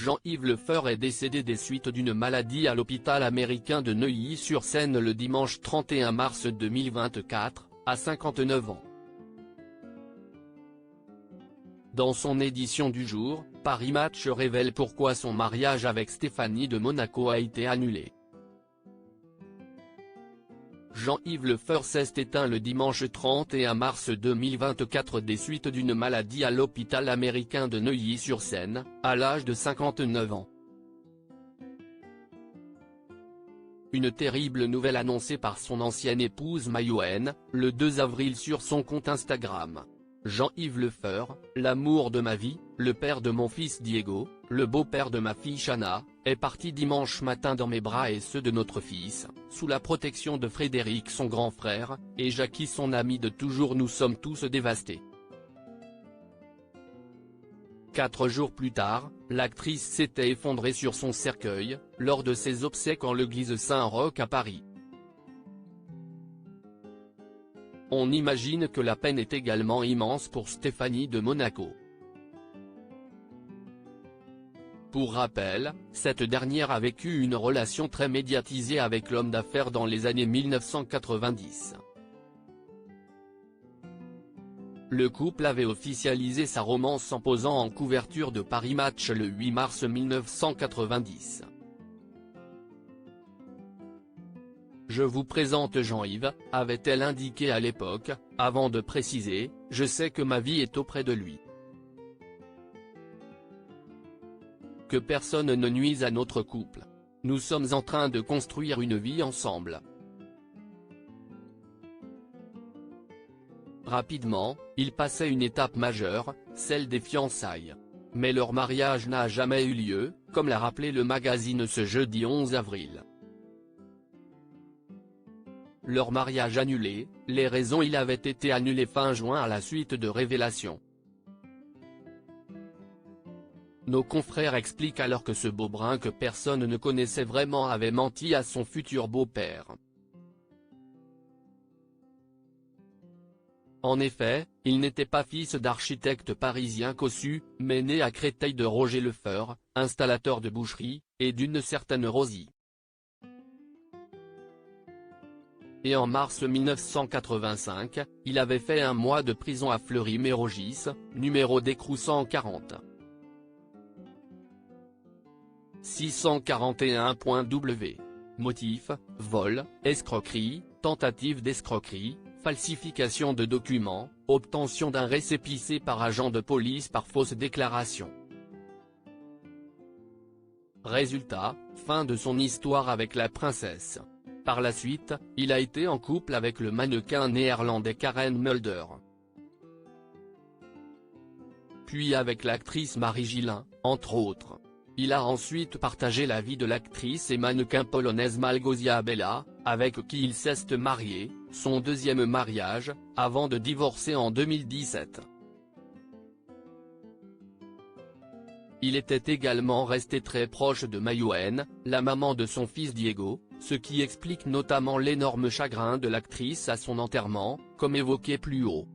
Jean-Yves Lefebvre est décédé des suites d'une maladie à l'hôpital américain de Neuilly-sur-Seine le dimanche 31 mars 2024, à 59 ans. Dans son édition du jour, Paris Match révèle pourquoi son mariage avec Stéphanie de Monaco a été annulé. Jean-Yves Lefebvre s'est éteint le dimanche 31 mars 2024 des suites d'une maladie à l'hôpital américain de Neuilly-sur-Seine, à l'âge de 59 ans. Une terrible nouvelle annoncée par son ancienne épouse Mayouen, le 2 avril sur son compte Instagram. Jean-Yves Lefebvre, l'amour de ma vie, le père de mon fils Diego, le beau-père de ma fille Chana, est parti dimanche matin dans mes bras et ceux de notre fils, sous la protection de Frédéric son grand frère, et Jackie son ami de toujours. Nous sommes tous dévastés. 4 jours plus tard, l'actrice s'était effondrée sur son cercueil, lors de ses obsèques en l'église Saint-Roch à Paris. On imagine que la peine est également immense pour Stéphanie de Monaco. Pour rappel, cette dernière a vécu une relation très médiatisée avec l'homme d'affaires dans les années 1990. Le couple avait officialisé sa romance en posant en couverture de Paris Match le 8 mars 1990. Je vous présente Jean-Yves, avait-elle indiqué à l'époque, avant de préciser « Je sais que ma vie est auprès de lui. Que personne ne nuise à notre couple. Nous sommes en train de construire une vie ensemble. » Rapidement, ils passaient une étape majeure, celle des fiançailles. Mais leur mariage n'a jamais eu lieu, comme l'a rappelé le magazine ce jeudi 11 avril. Leur mariage annulé, les raisons: il avait été annulé fin juin à la suite de révélations. Nos confrères expliquent alors que ce beau brun que personne ne connaissait vraiment avait menti à son futur beau-père. En effet, il n'était pas fils d'architecte parisien cossu, mais né à Créteil de Roger Lefebvre, installateur de boucherie, et d'une certaine Rosie. Et en mars 1985, il avait fait 1 mois de prison à Fleury-Mérogis, numéro d'écrou 140. 641.w. Motif: vol, escroquerie, tentative d'escroquerie, falsification de documents, obtention d'un récépissé par agent de police par fausse déclaration. Résultat, fin de son histoire avec la princesse. Par la suite, il a été en couple avec le mannequin néerlandais Karen Mulder. Puis avec l'actrice Marie Gillin, entre autres. Il a ensuite partagé la vie de l'actrice et mannequin polonaise Malgosia Bella, avec qui il s'est marié, son 2e mariage, avant de divorcer en 2017. Il était également resté très proche de Mayouen, la maman de son fils Diego, ce qui explique notamment l'énorme chagrin de l'actrice à son enterrement, comme évoqué plus haut.